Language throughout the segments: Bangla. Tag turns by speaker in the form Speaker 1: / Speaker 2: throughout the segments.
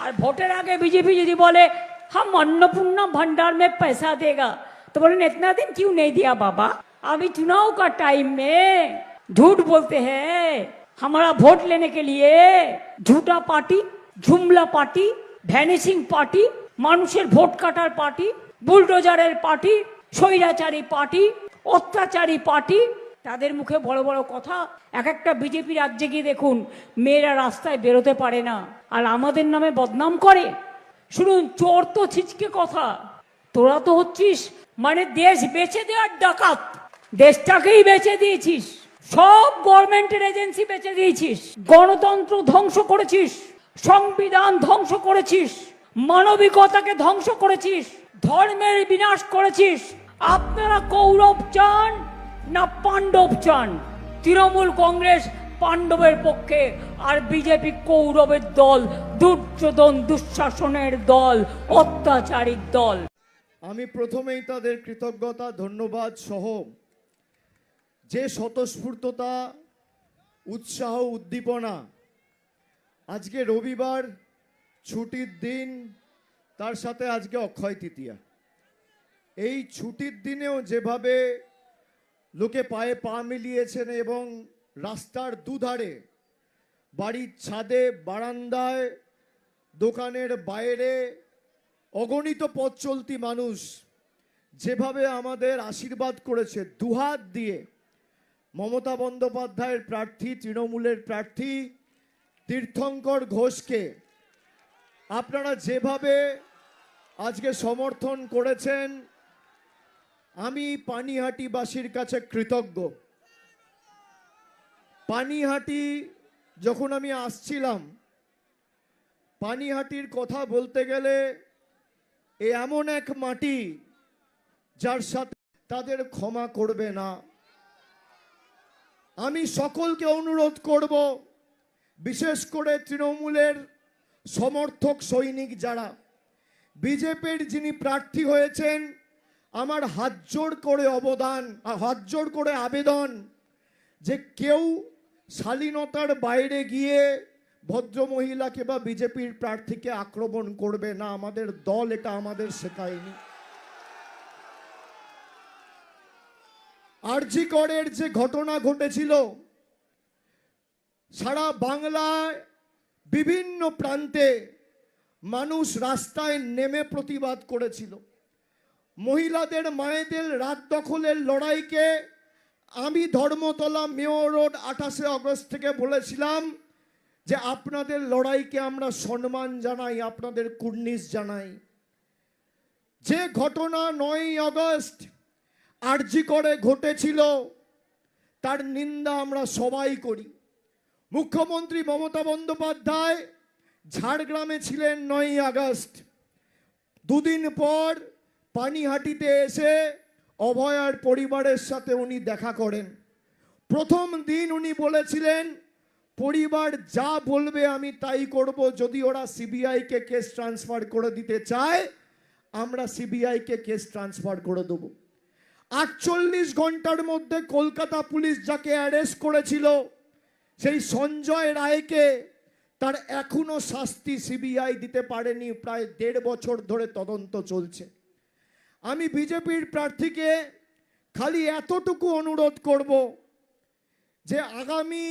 Speaker 1: और वोटर आगे बीजेपी यदि बोले हम अन्नपूर्णा भंडार में पैसा देगा तो बोले इतना दिन क्यों नहीं दिया बाबा। अभी चुनाव का टाइम में झूठ बोलते हैं। हमारा वोट लेने के लिए झूठा पार्टी, झुमला पार्टी, ভ্যানিশিং পার্টি, মানুষের ভোট কাটার পার্টি, বুলডোজারের পার্টি, স্বৈরাচারী পার্টি, অত্যাচারী পার্টি, তাদের মুখে বড় বড় কথা। এক একটা বিজেপি রাজ্যে গিয়ে দেখুন মেয়েরা রাস্তায় বেরোতে পারে না আর আমাদের নামে বদনাম করে। শুনুন, চোর তো ছিচকে কথা, তোরা তো হচ্ছিস মানে দেশ বেচে দেওয়ার ডাকাত। দেশটাকেই বেচে দিয়েছিস, সব গভর্নমেন্টের এজেন্সি বেচে দিয়েছিস, গণতন্ত্র ধ্বংস করেছিস, সংবিধান ধ্বংস করেছিস, মানবিকতাকে ধ্বংস করেছিস, ধর্মের বিনাশ করেছিস। আপনারা কৌরব চান না পাণ্ডব চান? তৃণমূল কংগ্রেস পাণ্ডবের পক্ষে আর বিজেপি কৌরবের দল, দুর্যোধন দুঃশাসনের দল, অত্যাচারীর দল।
Speaker 2: আমি প্রথমেই তাদের কৃতজ্ঞতা ধন্যবাদ সহ যে স্বতঃস্ফূর্ততা, উৎসাহ, উদ্দীপনা, আজকে রবিবার ছুটির দিন, তার সাথে আজকে অক্ষয় তৃতীয়া। এই ছুটির দিনেও যেভাবে লোকে পায়ে পা মিলিয়েছেন এবং রাস্তার দুধারে, বাড়ির ছাদে, বারান্দায়, দোকানের বাইরে অগণিত পথ চলতি মানুষ যেভাবে আমাদের আশীর্বাদ করেছে দুহাত দিয়ে, মমতা বন্দ্যোপাধ্যায়ের প্রার্থী, তৃণমূলের প্রার্থী তীর্থঙ্কর ঘোষকে আপনারা যেভাবে আজকে সমর্থন করেছেন, আমি পানিহাটিবাসীর কাছে কৃতজ্ঞ। পানিহাটি যখন আমি আসছিলাম, পানিহাটির কথা বলতে গেলে এ এমন এক মাটি যার সাথে তাদের ক্ষমা করবে না। আমি সকলকে অনুরোধ করব, বিশেষ করে তৃণমূলের সমর্থক সৈনিক যারা, বিজেপির যিনি প্রার্থী হয়েছেন, আমার হাত জোড় করে আবেদন যে কেউ শালীনতার বাইরে গিয়ে ভদ্রমহিলাকে বা বিজেপির প্রার্থীকে আক্রমণ করবে না। আমাদের দল এটা আমাদের শেখায়নি। আরজি করের যে ঘটনা ঘটেছিল, সারা বাংলায় বিভিন্ন প্রান্তে মানুষ রাস্তায় নেমে প্রতিবাদ করেছিল। মহিলাদের, মায়েদের রাত দখলের লড়াইকে আমি ধর্মতলা মেয়র রোড 28শে আগস্ট থেকে বলেছিলাম যে আপনাদের লড়াইকে আমরা সম্মান জানাই, আপনাদের কুর্নিশ জানাই। যে ঘটনা 9ই আগস্ট আরজি করে ঘটেছিল তার নিন্দা আমরা সবাই করি। মুখ্যমন্ত্রী মমতা বন্দ্যোপাধ্যায় ঝাড়গ্রামে ছিলেন 9ই আগস্ট। দুদিন পর পানিহাটিতে এসে অভয়ার পরিবারের সাথে উনি দেখা করেন। প্রথম দিন উনি বলেছিলেন পরিবার যা বলবে আমি তাই করব, যদি ওরা সিবিআইকে কেস ট্রান্সফার করে দিতে চায় আমরা সিবিআইকে কেস ট্রান্সফার করে দেব। 48 ঘন্টার মধ্যে কলকাতা পুলিশ যাকে অ্যারেস্ট করেছিল সেই সঞ্জয় রায়কে তার এখনো শাস্তি সিবিআই দিতে পারেনি। প্রায় 1.5 বছর ধরে তদন্ত চলছে। আমি বিজেপির প্রার্থীকে খালি এতটুকু অনুরোধ করব যে আগামী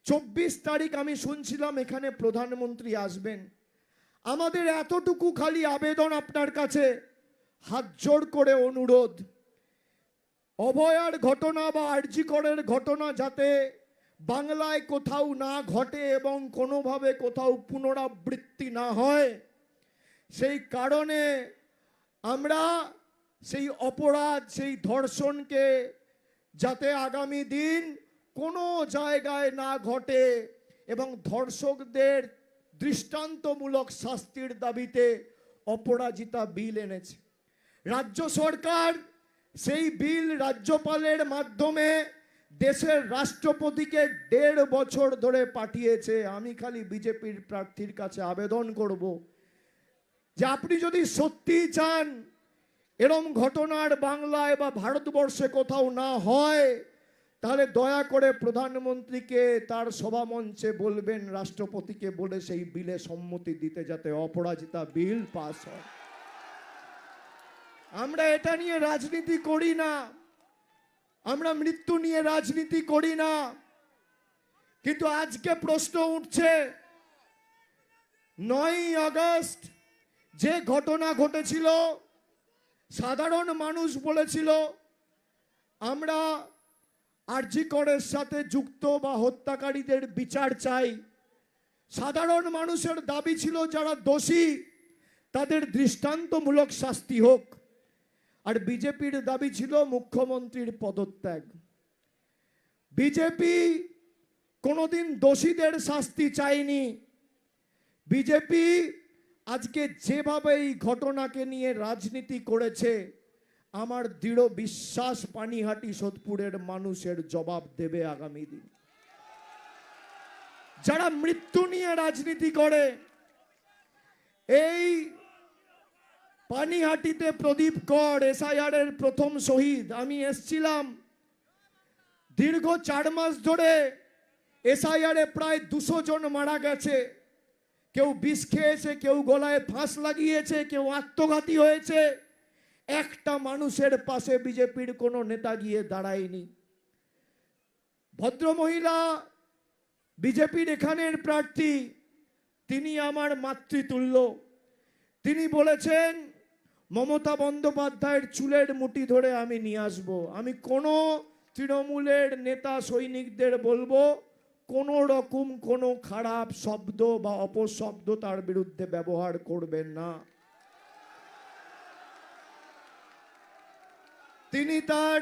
Speaker 2: 24 তারিখ আমি শুনছিলাম এখানে প্রধানমন্ত্রী আসবেন। আমাদের এতটুকু খালি আবেদন আপনার কাছে, হাত জোড় করে অনুরোধ, অভয়ার ঘটনা বা আরজি করের ঘটনা যাতে বাংলায় কোথাও না ঘটে এবং কোনোভাবে কোথাও পুনরাবৃত্তি না হয়, সেই কারণে আমরা সেই অপরাধ, সেই ধর্ষণকে যাতে আগামী দিন কোনো জায়গায় না ঘটে এবং ধর্ষকদের দৃষ্টান্তমূলক শাস্তির দাবিতে অপরাজিতা বিল এনেছে। রাজ্য সরকার সেই বিল রাজ্যপালের মাধ্যমে দেশের রাষ্ট্রপতিকে 1.5 বছর ধরে পাঠিয়েছে। আমি খালি বিজেপির প্রার্থীর কাছে আবেদন করব যে আপনি যদি সত্যি চান এরম ঘটনার বাংলায় বা ভারতবর্ষে কোথাও না হয়, তাহলে দয়া করে প্রধানমন্ত্রীকে তার সভামঞ্চে বলবেন, রাষ্ট্রপতিকে বলে সেই বিলে সম্মতি দিতে, যাতে অপরাজিতা বিল পাস হয়। আমরা এটা নিয়ে রাজনীতি করি না, আমরা মৃত্যু নিয়ে রাজনীতি করি না। কিন্তু আজকে প্রশ্ন উঠছে, 9ই আগস্ট যে ঘটনা ঘটেছিল, সাধারণ মানুষ বলেছিল আমরা আরজি করের সাথে যুক্ত বা হত্যাকারীদের বিচার চাই। সাধারণ মানুষের দাবি ছিল যারা দোষী তাদের দৃষ্টান্তমূলক শাস্তি হোক, আর বিজেপির দাবি ছিল মুখ্যমন্ত্রীর পদত্যাগ। বিজেপি কোনোদিন দোষীদের শাস্তি চায়নি। বিজেপি আজকে যেভাবে এই ঘটনাকে নিয়ে রাজনীতি করেছে, আমার দৃঢ় বিশ্বাস পানিহাটি সোদপুরের মানুষের জবাব দেবে আগামী দিন। যারা মৃত্যু নিয়ে রাজনীতি করে, এই পানিহাটিতে প্রদীপ কর এসআইআর এর প্রথম শহীদ, আমি এসছিলাম। দীর্ঘ 4 মাস ধরে এসআইআর এ প্রায় 200 জন মারা গেছে। কেউ বিষ খেয়েছে, কেউ গলায় ফাঁস লাগিয়েছে, কেউ আত্মঘাতী হয়েছে। একটা মানুষের পাশে বিজেপির কোনো নেতা গিয়ে দাঁড়ায়নি। ভদ্রমহিলা বিজেপির এখানের প্রার্থী, তিনি আমার মাতৃতুল্য। তিনি বলেছেন মমতা বন্দ্যোপাধ্যায়ের চুলের মুঠি ধরে আমি নিয়ে আসব। আমি কোনো তৃণমূলের নেতা সৈনিকদের বলবো কোনো রকম কোনো খারাপ শব্দ বা অপশব্দ তার বিরুদ্ধে ব্যবহার করবেন না। তিনি তার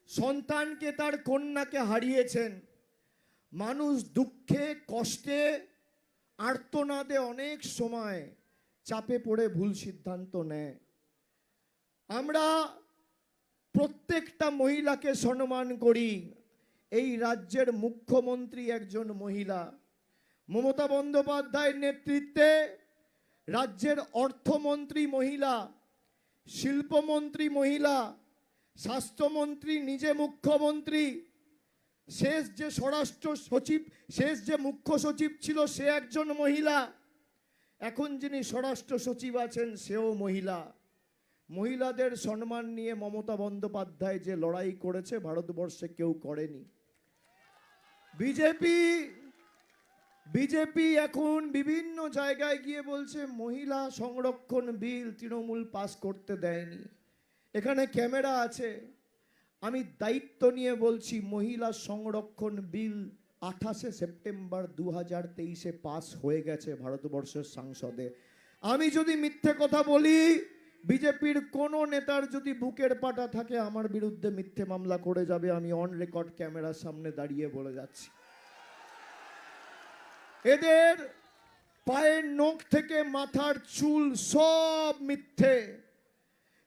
Speaker 2: সন্তানকে, তার কন্যাকে হারিয়েছেন। মানুষ দুঃখে কষ্টে আর্তনাদে অনেক সময় চাপে পড়ে ভুল সিদ্ধান্ত নেয়। আমরা প্রত্যেকটা মহিলাকে সম্মান করি। এই রাজ্যের মুখ্যমন্ত্রী একজন মহিলা। মমতা বন্দ্যোপাধ্যায়ের নেতৃত্বে রাজ্যের অর্থমন্ত্রী মহিলা, শিল্পমন্ত্রী মহিলা, স্বাস্থ্যমন্ত্রী নিজে মুখ্যমন্ত্রী, শেষ যে স্বরাষ্ট্র সচিব, শেষ যে মুখ্য সচিব ছিল সে একজন মহিলা, এখন যিনি স্বরাষ্ট্র সচিব আছেন সেও মহিলা। মহিলাদের সম্মান নিয়ে মমতা বন্দ্যোপাধ্যায় যে লড়াই করেছে ভারতবর্ষে কেউ করেনি। বিজেপি এখন বিভিন্ন জায়গায় গিয়ে বলছে মহিলা সংরক্ষণ বিল তৃণমূল পাস করতে দেয়নি। এখানে ক্যামেরা আছে, আমি দায়িত্ব নিয়ে বলছি মহিলা সংরক্ষণ বিল 28শে সেপ্টেম্বর 2023-এ পাস হয়ে গেছে ভারতবর্ষের সংসদে। আমি যদি মিথ্যে কথা বলি, বিজেপির কোনো নেতার যদি বুকের পাটা থাকে আমার বিরুদ্ধে মিথ্যে মামলা করে যাবে। আমি অন রেকর্ড ক্যামেরার সামনে দাঁড়িয়ে বলে যাচ্ছি। এদের পায়ের নখ থেকে মাথার চুল সব মিথ্যে।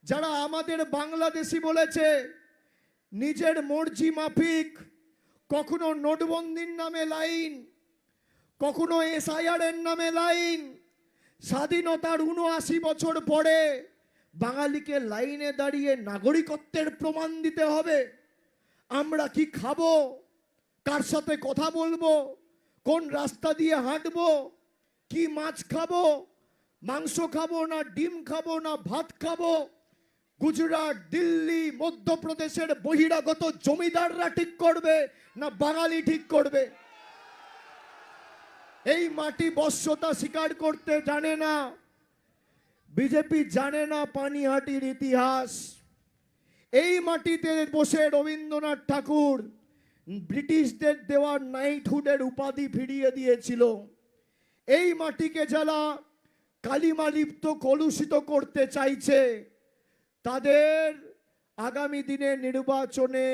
Speaker 2: যারা আমাদের বাংলাদেশি বলেছে, নিজের মর্জি মাফিক কখনো নোটবন্দির নামে লাইন, কখনো এসআইআর এর নামে লাইন, স্বাধীনতার 79 বছর পরে বাঙালিকে লাইনে দাঁড়িয়ে নাগরিকত্বের প্রমাণ দিতে হবে। আমরা কি খাবো, কার সাথে কথা বলবো, কোন রাস্তা দিয়ে হাঁটবো, কি মাছ খাবো, মাংস খাবো না ডিম খাবো না ভাত খাবো, গুজরাট, দিল্লি, মধ্যপ্রদেশের বহিরাগত জমিদাররা ঠিক করবে না বাঙালি ঠিক করবে? এই মাটি বশ্যতা স্বীকার করতে জানে না। বিজেপি জানে না পানিহাটির ইতিহাস। এই মাটিতে বসে রবীন্দ্রনাথ ঠাকুর ব্রিটিশদের দেওয়া নাইটহুডের উপাধি ফিরিয়ে দিয়েছিল। এই মাটিকে যারা কালিমালিপ্ত কলুষিত করতে চাইছে তাদের আগামী দিনে নির্বাচনে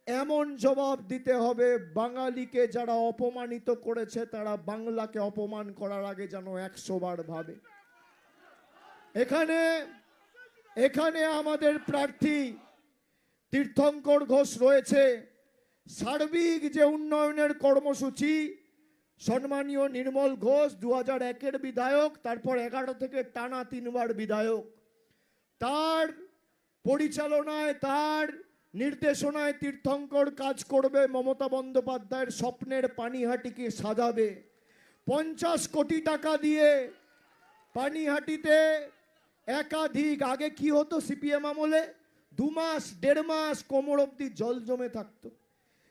Speaker 2: এমন জবাব দিতে হবে, বাঙালিকে যারা অপমানিত করেছে তারা বাংলাকে অপমান করার আগে যেন 100 বার ভাবে। এখানে আমাদের প্রার্থী তীর্থঙ্কর ঘোষ রয়েছে। সার্বিক যে উন্নয়নের কর্মসূচি, সম্মানীয় নির্মল ঘোষ 2001-এর বিধায়ক, তারপর 11 থেকে টানা 3 বার বিধায়ক, তার পরিচালনায়, তার নির্দেশনায় তীর্থঙ্কর কাজ করবে, মমতা বন্দ্যোপাধ্যায়ের স্বপ্নের পানিহাটিকে সাজাবে। 50 কোটি টাকা দিয়ে পানিহাটিতে একাধিক, আগে কি হতো সিপিএম আমলে 2 মাস 1.5 মাস কোমর অব্দি জল জমে থাকতো।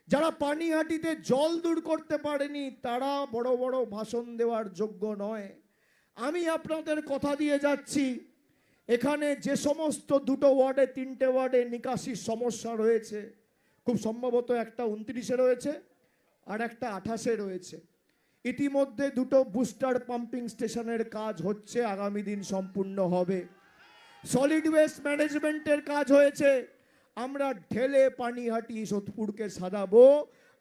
Speaker 2: যারা পানিহাটিতে জল দূর করতে পারেনি তারা বড় বড় ভাষণ দেওয়ার যোগ্য নয়। আমি আপনাদের কথা দিয়ে যাচ্ছি, এখানে যে সমস্ত 2টো ওয়ার্ডে 3টে ওয়ার্ডে নিকাশির সমস্যা রয়েছে, খুব সম্ভবত একটা 29-এ রয়েছে আর একটা 28-এ রয়েছে। ইতিমধ্যে 2টো বুস্টার পাম্পিং স্টেশনের কাজ হচ্ছে, আগামী দিন সম্পূর্ণ হবে। সলিড ওয়েস্ট ম্যানেজমেন্টের কাজ হয়েছে, আমরা ঢেলে পানিহাটি সোদপুরকে সাজাবো।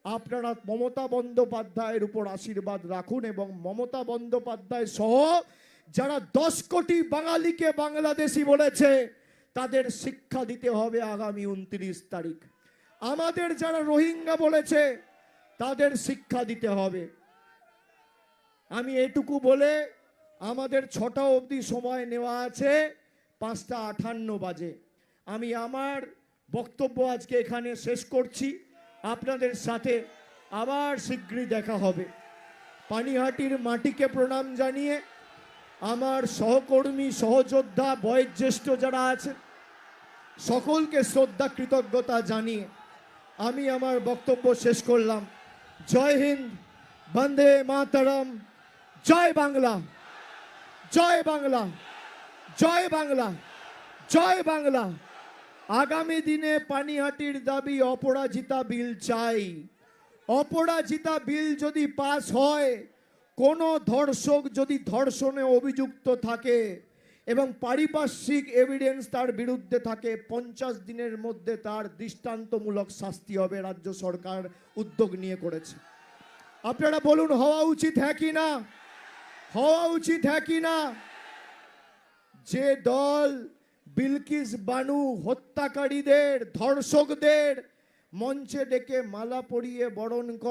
Speaker 2: আপনারা মমতা বন্দ্যোপাধ্যায়ের উপর আশীর্বাদ রাখুন এবং মমতা বন্দ্যোপাধ্যায় সহ যারা 10 কোটি বাঙালিকে বাংলাদেশি বলেছে তাদের শিক্ষা দিতে হবে আগামী 29 তারিখ। আমাদের যারা রোহিঙ্গা বলেছে তাদের শিক্ষা দিতে হবে। আমি এটুকু বলে, আমাদের 6টা অবধি সময় নেওয়া আছে, 5টা 58 বাজে। আমি আমার বক্তব্য আজকে এখানে শেষ করছি। আপনাদের সাথে আবার শীঘ্রই দেখা হবে। পানিহাটির মাটিকে প্রণাম জানিয়ে, আমার সহকর্মী সহযোদ্ধা বয়োজ্যেষ্ঠ যারা আছেন সকলকে শ্রদ্ধা কৃতজ্ঞতা জানিয়ে আমি আমার বক্তব্য শেষ করলাম। জয় হিন্দ, বন্দে মাতরম, জয় বাংলা, জয় বাংলা, জয় বাংলা, জয় বাংলা। আগামী দিনে পানিহাটির দাবি অপরাজিতা বিল চাই। অপরাজিতা বিল যদি পাস হয়, কোনো ধর্ষক যদি ধর্ষণে অভিযুক্ত থাকে এবং পারিপার্শ্বিক এভিডেন্স তার বিরুদ্ধে থাকে, 50 দিনের মধ্যে তার দৃষ্টান্তমূলক শাস্তি হবে। রাজ্য সরকার উদ্যোগ নিয়ে করেছে। আপনারা বলুন, হওয়া উচিত হ্যাঁ কি না? হওয়া উচিত হ্যাঁ কি না? যে দল বিলকিস বানু হত্যাকারীদের, ধর্ষকদের মঞ্চে ডেকে মালা পরিয়ে বরণ করে